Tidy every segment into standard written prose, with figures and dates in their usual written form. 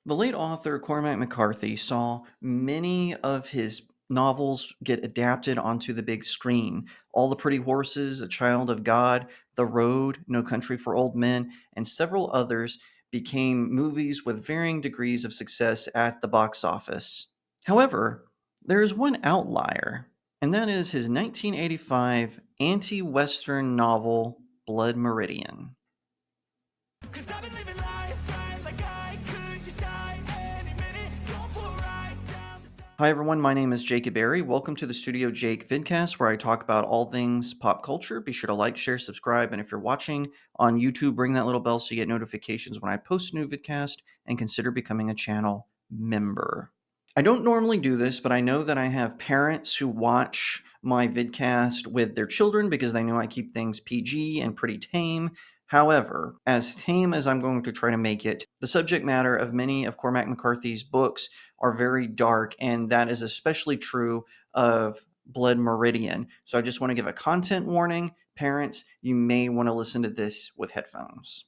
The late author Cormac McCarthy saw many of his novels get adapted onto the big screen. All the Pretty Horses, A Child of God, The Road, No Country for Old Men, and several others became movies with varying degrees of success at the box office. However, there is one outlier, and that is his 1985 anti Western novel, Blood Meridian. 'Cause I've been living life right like I could just die any minute. Going for a ride down the side. Hi, everyone. My name is Jacob Berry. Welcome to the Studio Jake vidcast, where I talk about all things pop culture. Be sure to like, share, subscribe, and if you're watching on YouTube, ring that little bell so you get notifications when I post a new vidcast, and consider becoming a channel member. I don't normally do this, but I know that I have parents who watch my vidcast with their children because they know I keep things PG and pretty tame. However, as tame as I'm going to try to make it, the subject matter of many of Cormac McCarthy's books are very dark, and that is especially true of Blood Meridian. So I just want to give a content warning. Parents, you may want to listen to this with headphones.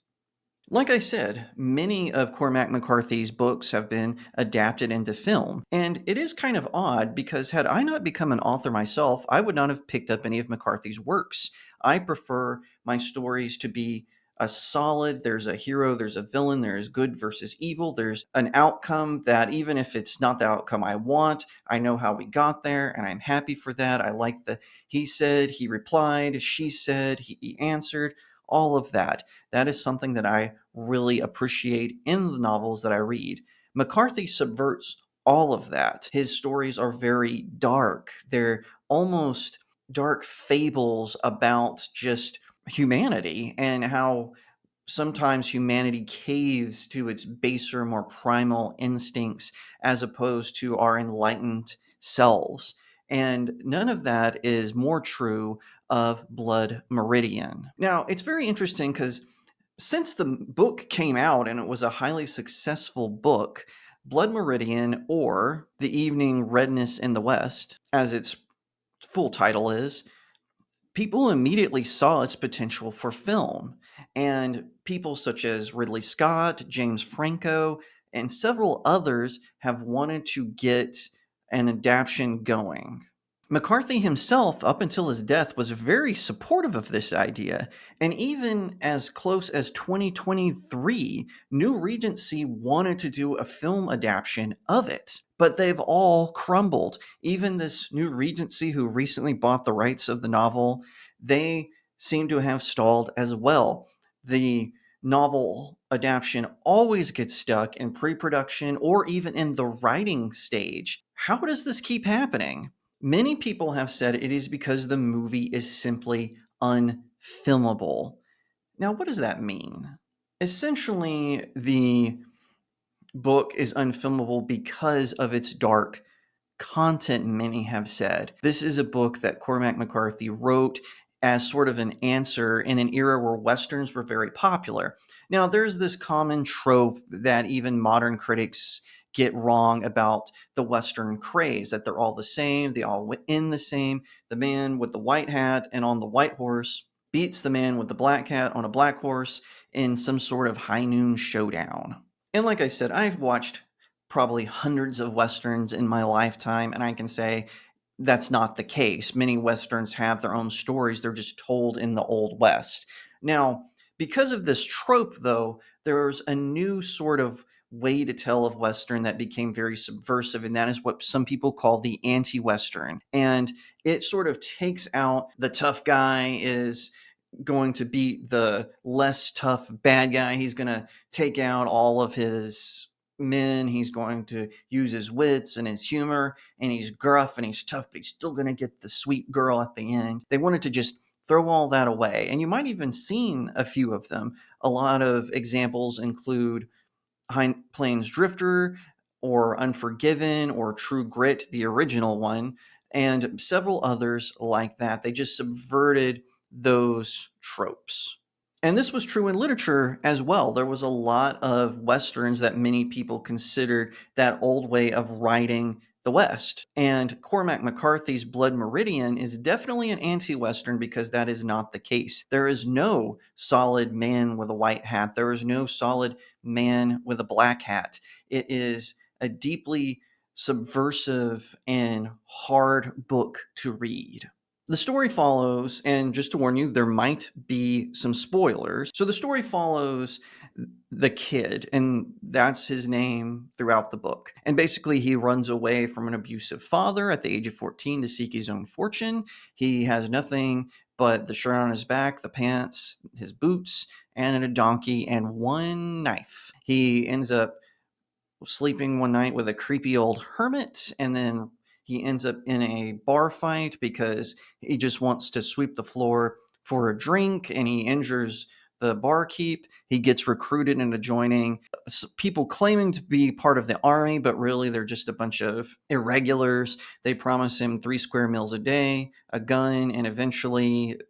Like I said, many of Cormac McCarthy's books have been adapted into film, and it is kind of odd because had I not become an author myself, I would not have picked up any of McCarthy's works. I prefer my stories to be a solid, there's a hero, there's a villain, there's good versus evil, there's an outcome that even if it's not the outcome I want, I know how we got there, and I'm happy for that. I like the he said, he replied, she said, he answered, all of that. That is something that I really appreciate in the novels that I read. McCarthy subverts all of that. His stories are very dark. They're almost dark fables about just humanity and how sometimes humanity caves to its baser, more primal instincts as opposed to our enlightened selves. And none of that is more true of Blood Meridian. Now, it's very interesting because since the book came out and it was a highly successful book, Blood Meridian, or The Evening Redness in the West, as its full title is, people immediately saw its potential for film. And people such as Ridley Scott, James Franco, and several others have wanted to get an adaptation going. McCarthy himself, up until his death, was very supportive of this idea. And even as close as 2023, New Regency wanted to do a film adaptation of it. But they've all crumbled. Even this New Regency, who recently bought the rights of the novel, they seem to have stalled as well. The novel adaptation always gets stuck in pre-production or even in the writing stage. How does this keep happening? Many people have said it is because the movie is simply unfilmable. Now, what does that mean? Essentially, the book is unfilmable because of its dark content, many have said. This is a book that Cormac McCarthy wrote as sort of an answer in an era where Westerns were very popular. Now, there's this common trope that even modern critics get wrong about the Western craze, that they're all the same, they all end the same. The man with the white hat and on the white horse beats the man with the black hat on a black horse in some sort of high noon showdown. And like I said, I've watched probably hundreds of Westerns in my lifetime, and I can say that's not the case. Many Westerns have their own stories, they're just told in the Old West. Now, because of this trope, though, there's a new sort of way to tell of Western that became very subversive, and that is what some people call the anti Western. And it sort of takes out the tough guy is going to beat the less tough bad guy. He's going to take out all of his men. He's going to use his wits and his humor, and he's gruff and he's tough, but he's still going to get the sweet girl at the end. They wanted to just throw all that away. And you might even seen a few of them. A lot of examples include High Plains Drifter or Unforgiven or True Grit, the original one, and several others like that. They just subverted those tropes. And this was true in literature as well. There was a lot of Westerns that many people considered that old way of writing the West. And Cormac McCarthy's Blood Meridian is definitely an anti-Western because that is not the case. There is no solid man with a white hat. There is no solid man with a black hat. It is a deeply subversive and hard book to read. The story follows, and just to warn you, there might be some spoilers. So the story follows the kid, and that's his name throughout the book. And basically, he runs away from an abusive father at the age of 14 to seek his own fortune. He has nothing but the shirt on his back, the pants, his boots, and a donkey and one knife. He ends up sleeping one night with a creepy old hermit, and then he ends up in a bar fight because he just wants to sweep the floor for a drink, and he injures the barkeep. He gets recruited into joining people claiming to be part of the army, but really they're just a bunch of irregulars. They promise him 3 square meals a day, a gun, and eventually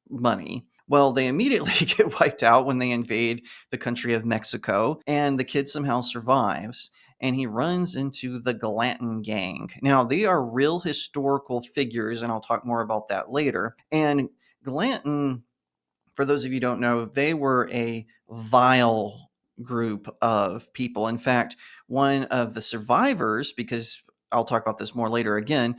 money. Well, they immediately get wiped out when they invade the country of Mexico, and the kid somehow survives. And he runs into the Galantan gang. Now, they are real historical figures, and I'll talk more about that later. And Galantan, for those of you who don't know, they were a vile group of people. In fact, one of the survivors, because I'll talk about this more later again,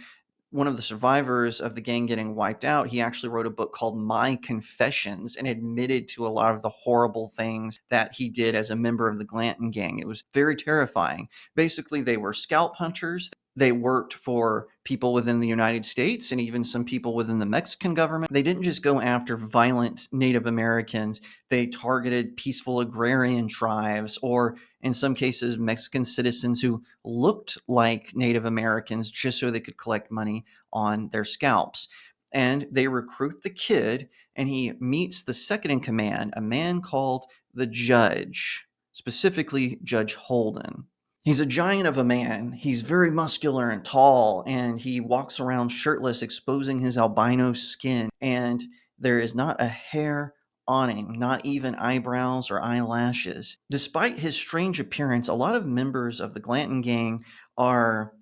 one of the survivors of the gang getting wiped out, he actually wrote a book called My Confessions and admitted to a lot of the horrible things that he did as a member of the Glanton gang. It was very terrifying. Basically, they were scalp hunters. They worked for people within the United States and even some people within the Mexican government. They didn't just go after violent Native Americans. They targeted peaceful agrarian tribes, or in some cases, Mexican citizens who looked like Native Americans just so they could collect money on their scalps. And they recruit the kid, and he meets the second in command, a man called the Judge, specifically Judge Holden. He's a giant of a man. He's very muscular and tall, and he walks around shirtless, exposing his albino skin. And there is not a hair on him, not even eyebrows or eyelashes. Despite his strange appearance, a lot of members of the Glanton gang are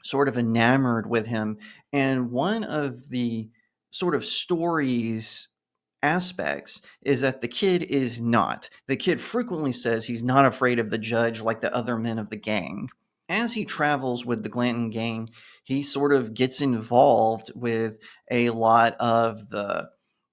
sort of enamored with him. And one of the sort of stories aspects is that the kid is not. The kid frequently says he's not afraid of the judge like the other men of the gang. As he travels with the Glanton gang, he sort of gets involved with a lot of the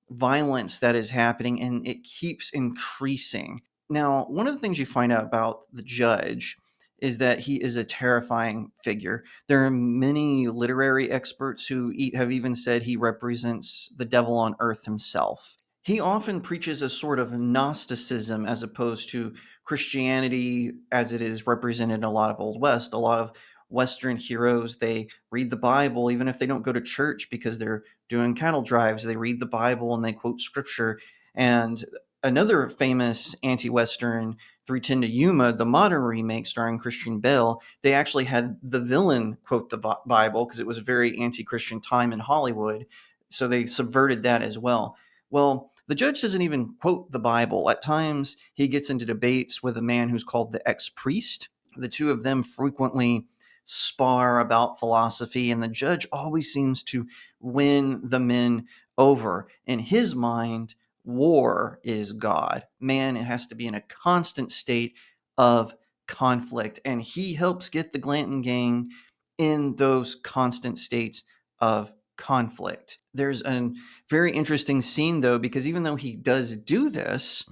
violence that is happening, and it keeps increasing. Now, one of the things you find out about the judge is that he is a terrifying figure. There are many literary experts who have even said he represents the devil on earth himself. He often preaches a sort of Gnosticism as opposed to Christianity as it is represented in a lot of Old West. A lot of Western heroes, they read the Bible, even if they don't go to church because they're doing cattle drives. They read the Bible and they quote scripture. And another famous anti-Western, 310 to Yuma, the modern remake starring Christian Bale, they actually had the villain quote the Bible because it was a very anti-Christian time in Hollywood. So they subverted that as well. Well, the judge doesn't even quote the Bible. At times, he gets into debates with a man who's called the ex-priest. The two of them frequently spar about philosophy, and the judge always seems to win the men over. In his mind, war is God. Man, it has to be in a constant state of conflict, and he helps get the Glanton gang in those constant states of conflict. There's a very interesting scene, though, because even though he does do this,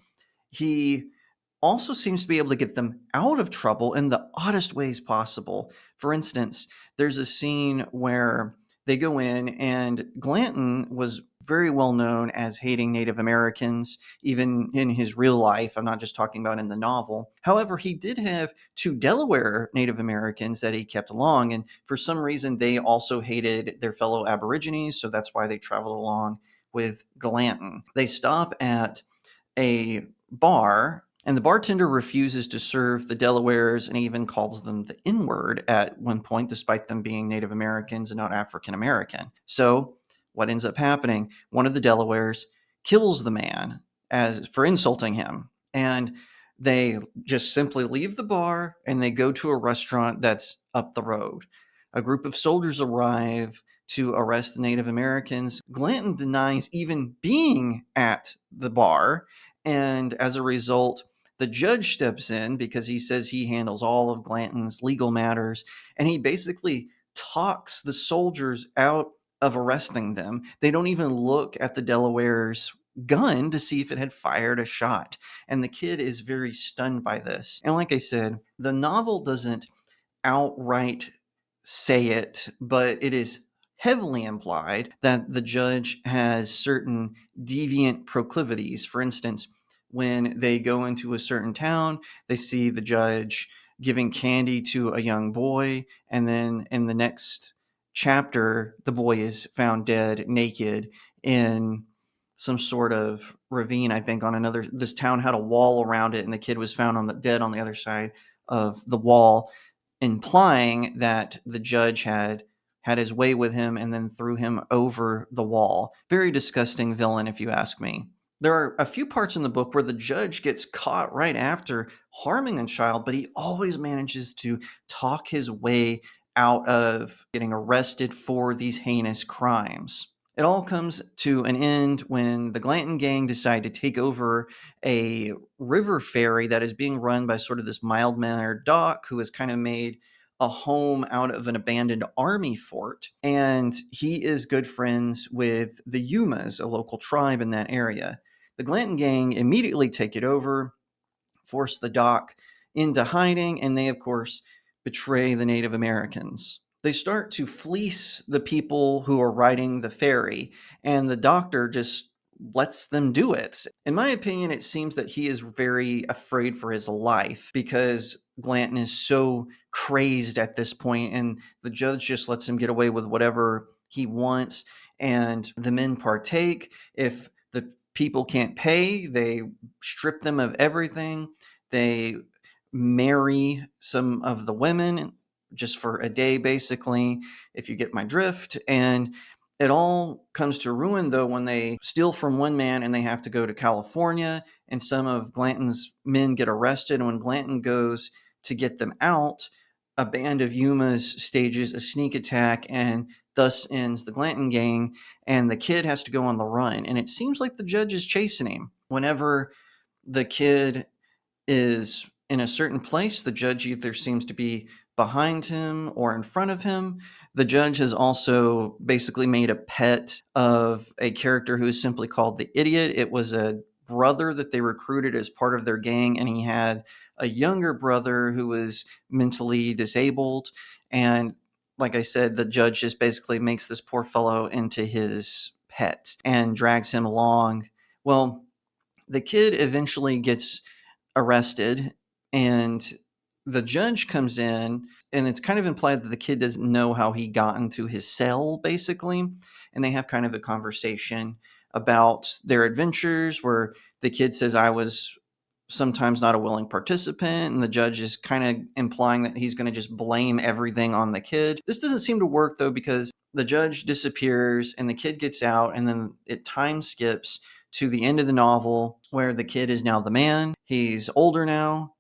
he also seems to be able to get them out of trouble in the oddest ways possible. For instance, there's a scene where they go in, and Glanton was very well known as hating Native Americans, even in his real life. I'm not just talking about in the novel. However, he did have 2 Delaware Native Americans that he kept along, and for some reason, they also hated their fellow Aborigines, so that's why they traveled along with Glanton. They stop at a bar, and the bartender refuses to serve the Delawares and even calls them the N-word at one point, despite them being Native Americans and not African American. So what ends up happening? One of the Delawares kills the man as for insulting him, and they just simply leave the bar and they go to a restaurant that's up the road. A group of soldiers arrive to arrest the Native Americans. Glanton denies even being at the bar, and as a result, the judge steps in because he says he handles all of Glanton's legal matters, and he basically talks the soldiers out of arresting them. They don't even look at the Delaware's gun to see if it had fired a shot. And the kid is very stunned by this. And like I said, the novel doesn't outright say it, but it is heavily implied that the judge has certain deviant proclivities. For instance, when they go into a certain town, they see the judge giving candy to a young boy, and then in the next chapter, the boy is found dead, naked in some sort of ravine. I think on another, this town had a wall around it, and the kid was found dead on the other side of the wall, implying that the judge had his way with him and then threw him over the wall. Very disgusting villain, if you ask me. There are a few parts in the book where the judge gets caught right after harming a child, but he always manages to talk his way out of getting arrested for these heinous crimes. It all comes to an end when the Glanton gang decide to take over a river ferry that is being run by sort of this mild-mannered doc who has kind of made a home out of an abandoned army fort. And he is good friends with the Yumas, a local tribe in that area. The Glanton gang immediately take it over, force the doc into hiding, and they, of course, betray the Native Americans. They start to fleece the people who are riding the ferry, and the doctor just lets them do it. In my opinion, it seems that he is very afraid for his life because Glanton is so crazed at this point, and the judge just lets him get away with whatever he wants, and the men partake. If the people can't pay, they strip them of everything. They marry some of the women just for a day, basically, if you get my drift. And it all comes to ruin, though, when they steal from one man and they have to go to California, and some of Glanton's men get arrested. And when Glanton goes to get them out, a band of Yumas stages a sneak attack, and thus ends the Glanton gang, and the kid has to go on the run. And it seems like the judge is chasing him. Whenever the kid is in a certain place, the judge either seems to be behind him or in front of him. The judge has also basically made a pet of a character who is simply called the Idiot. It was a brother that they recruited as part of their gang, and he had a younger brother who was mentally disabled. And like I said, the judge just basically makes this poor fellow into his pet and drags him along. Well, the kid eventually gets arrested, and the judge comes in, and it's kind of implied that the kid doesn't know how he got into his cell, basically. And they have kind of a conversation about their adventures where the kid says, I was sometimes not a willing participant, and the judge is kind of implying that he's going to just blame everything on the kid. This doesn't seem to work, though, because the judge disappears and the kid gets out, and then it time skips to the end of the novel where the kid is now the man. He's older now,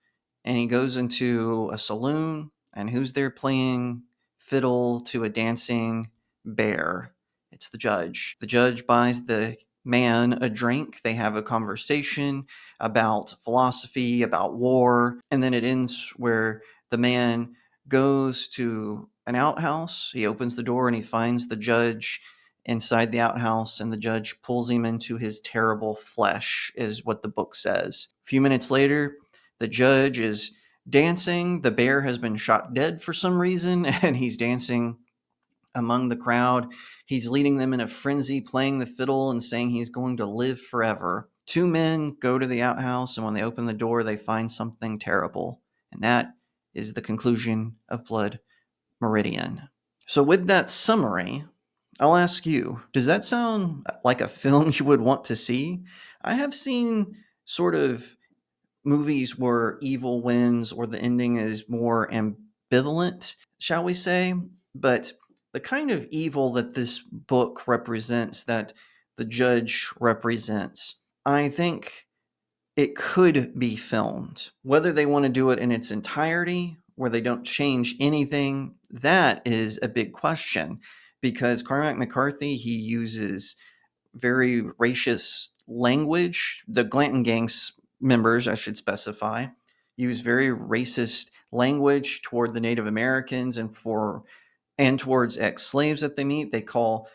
and he goes into a saloon, and who's there playing fiddle to a dancing bear? It's the judge. The judge buys the man a drink. They have a conversation about philosophy, about war, and then it ends where the man goes to an outhouse. He opens the door and he finds the judge inside the outhouse, and the judge pulls him into his terrible flesh, is what the book says. A few minutes later, the judge is dancing. The bear has been shot dead for some reason, and he's dancing among the crowd. He's leading them in a frenzy, playing the fiddle and saying he's going to live forever. Two men go to the outhouse, and when they open the door, they find something terrible. And that is the conclusion of Blood Meridian. So, with that summary, I'll ask you, does that sound like a film you would want to see? I have seen sort of movies where evil wins or the ending is more ambivalent, shall we say, but the kind of evil that this book represents, that the judge represents, I think it could be filmed. Whether they want to do it in its entirety where they don't change anything, that is a big question, because Cormac McCarthy, he uses very racist language. The Glanton Gang's members, I should specify, use very racist language toward the Native Americans and towards ex-slaves that they meet. They call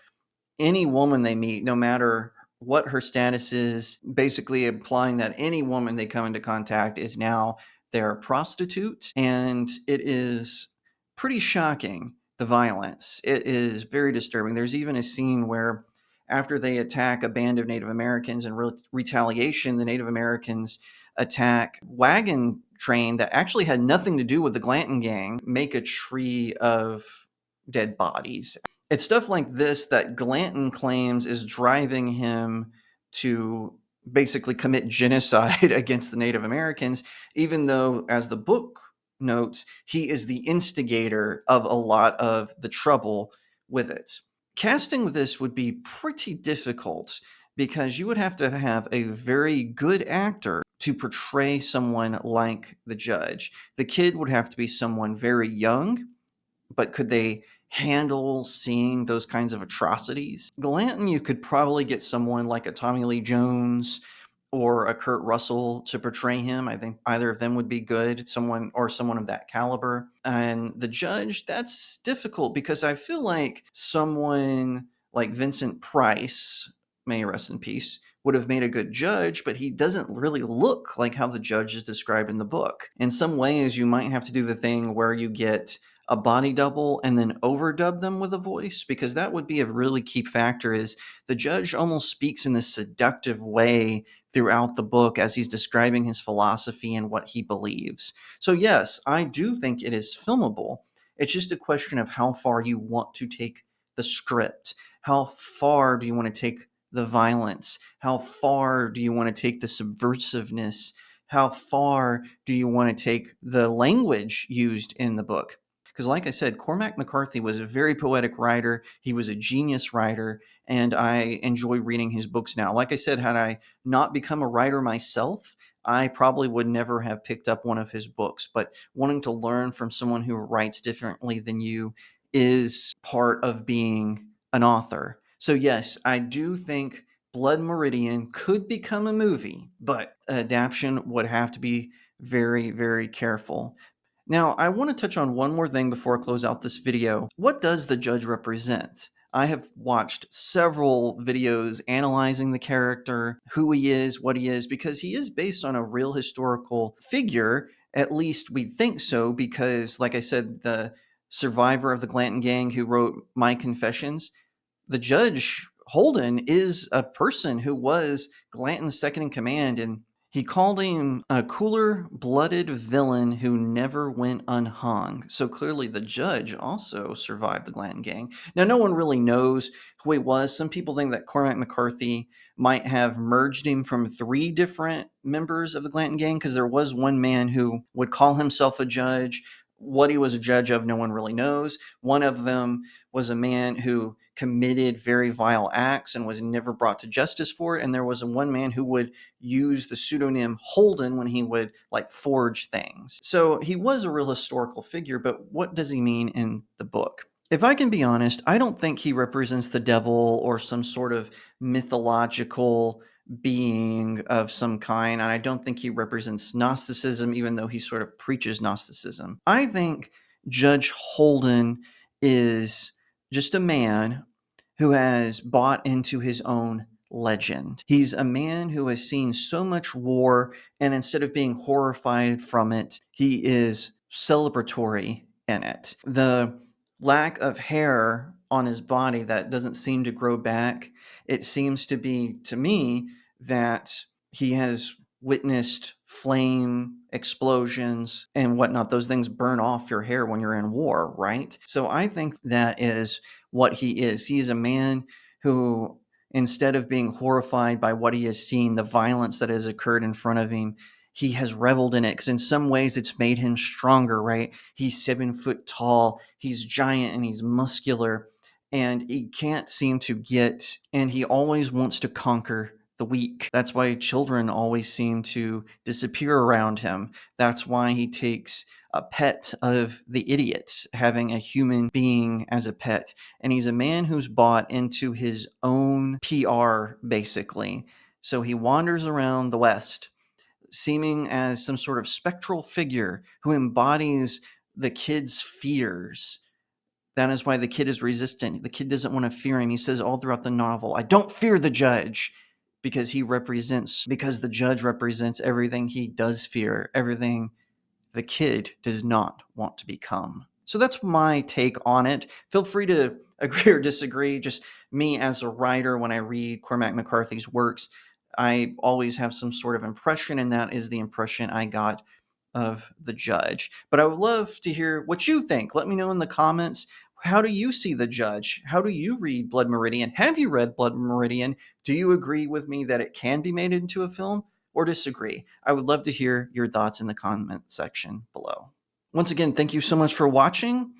any woman they meet, no matter what her status is, basically implying that any woman they come into contact is now their prostitute. And it is pretty shocking, the violence. It is very disturbing. There's even a scene where, after they attack a band of Native Americans in retaliation, the Native Americans attack wagon train that actually had nothing to do with the Glanton gang, make a tree of dead bodies. It's stuff like this that Glanton claims is driving him to basically commit genocide against the Native Americans, even though, as the book notes, he is the instigator of a lot of the trouble with it. Casting this would be pretty difficult because you would have to have a very good actor to portray someone like the judge. The kid would have to be someone very young, but could they handle seeing those kinds of atrocities? Glanton, you could probably get someone like a Tommy Lee Jones or a Kurt Russell to portray him. I think either of them would be good, someone of that caliber. And the judge, that's difficult because I feel like someone like Vincent Price, may he rest in peace, would have made a good judge, but he doesn't really look like how the judge is described in the book. In some ways, you might have to do the thing where you get a body double and then overdub them with a voice, because that would be a really key factor. Is the judge almost speaks in this seductive way throughout the book as he's describing his philosophy and what he believes. So yes, I do think it is filmable. It's just a question of how far you want to take the script. How far do you want to take the violence? How far do you want to take the subversiveness? How far do you want to take the language used in the book? Because, like I said, Cormac McCarthy was a very poetic writer. He was a genius writer, and I enjoy reading his books now. Like I said, had I not become a writer myself, I probably would never have picked up one of his books. But wanting to learn from someone who writes differently than you is part of being an author. So, yes, I do think Blood Meridian could become a movie, but adaptation would have to be very, very careful. Now, I want to touch on one more thing before I close out this video. What does the judge represent? I have watched several videos analyzing the character, who he is, what he is, because he is based on a real historical figure. At least we think so, because, like I said, the survivor of the Glanton gang who wrote My Confessions, the judge Holden is a person who was Glanton's second in command, and he called him a cooler-blooded villain who never went unhung. So clearly the judge also survived the Glanton gang. Now, no one really knows who he was. Some people think that Cormac McCarthy might have merged him from 3 different members of the Glanton gang, because there was one man who would call himself a judge. What he was a judge of, no one really knows. One of them was a man who committed very vile acts and was never brought to justice for it. And there was one man who would use the pseudonym Holden when he would forge things. So he was a real historical figure, but what does he mean in the book? If I can be honest, I don't think he represents the devil or some sort of mythological being of some kind, and I don't think he represents Gnosticism, even though he sort of preaches Gnosticism. I think Judge Holden is just a man who has bought into his own legend. He's a man who has seen so much war, and instead of being horrified from it, he is celebratory in it. The lack of hair on his body that doesn't seem to grow back, it seems to be, to me, that he has witnessed flame explosions and whatnot. Those things burn off your hair when you're in war, right? So I think that is what he is. He is a man who, instead of being horrified by what he has seen, the violence that has occurred in front of him, he has reveled in it, because in some ways it's made him stronger, right? He's 7 foot tall, he's giant, and he's muscular, and he can't seem to get, and he always wants to conquer the weak. That's why children always seem to disappear around him. That's why he takes a pet of the idiot, having a human being as a pet. And he's a man who's bought into his own PR, basically. So he wanders around the West, seeming as some sort of spectral figure who embodies the kid's fears. That is why the kid is resistant. The kid doesn't want to fear him. He says all throughout the novel, I don't fear the judge, because the judge represents everything he does fear, everything the kid does not want to become. So that's my take on it. Feel free to agree or disagree. Just me as a writer, when I read Cormac McCarthy's works, I always have some sort of impression, and that is the impression I got of the judge. But I would love to hear what you think. Let me know in the comments. How do you see the judge? How do you read Blood Meridian? Have you read Blood Meridian? Do you agree with me that it can be made into a film, or disagree? I would love to hear your thoughts in the comment section below. Once again, thank you so much for watching.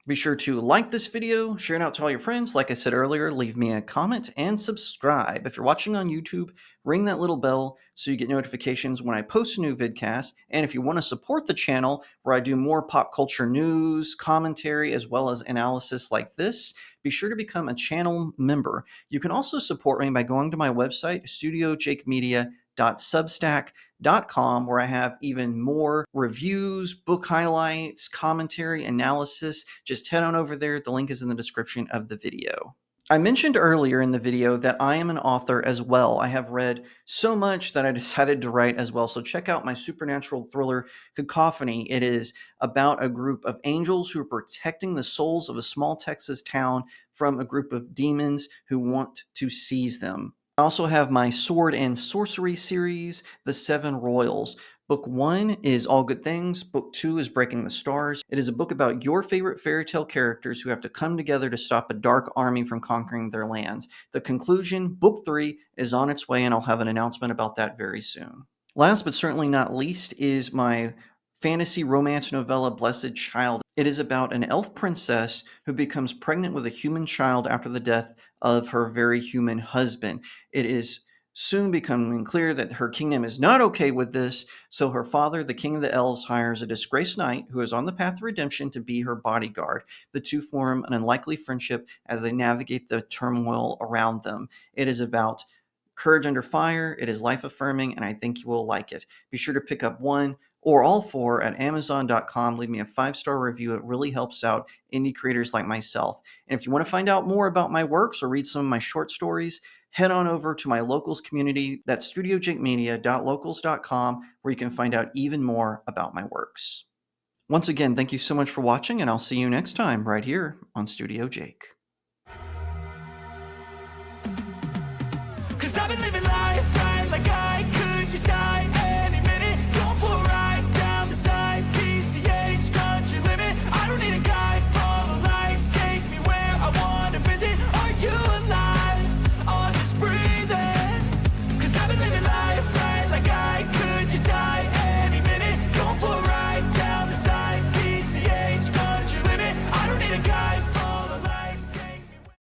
Be sure to like this video, share it out to all your friends. Like I said earlier, leave me a comment and subscribe. If you're watching on YouTube, ring that little bell so you get notifications when I post a new vidcast. And if you want to support the channel, where I do more pop culture news, commentary, as well as analysis like this, be sure to become a channel member. You can also support me by going to my website, StudioJakeMedia.substack.com, where I have even more reviews, book highlights, commentary, analysis. Just head on over there. The link is in the description of the video. I mentioned earlier in the video that I am an author as well. I have read so much that I decided to write as well. So check out my supernatural thriller, Cacophony. It is about a group of angels who are protecting the souls of a small Texas town from a group of demons who want to seize them. I also have my sword and sorcery series, The Seven Royals. Book 1 is All Good Things. Book 2 is Breaking the Stars. It is a book about your favorite fairy tale characters who have to come together to stop a dark army from conquering their lands. The conclusion, Book 3, is on its way, and I'll have an announcement about that very soon. Last but certainly not least is my fantasy romance novella, Blessed Child. It is about an elf princess who becomes pregnant with a human child after the death of her very human husband. It is soon becoming clear that her kingdom is not okay with this, so her father, the king of the elves, hires a disgraced knight who is on the path of redemption to be her bodyguard. The two form an unlikely friendship as they navigate the turmoil around them. It is about courage under fire. It is life-affirming, and I think you will like it. Be sure to pick up one or all 4 at Amazon.com. Leave me a 5-star review. It really helps out indie creators like myself. And if you want to find out more about my works or read some of my short stories, head on over to my locals community. That's StudioJakeMedia.locals.com, where you can find out even more about my works. Once again, thank you so much for watching, and I'll see you next time right here on Studio Jake. 'Cause I've been living life right like I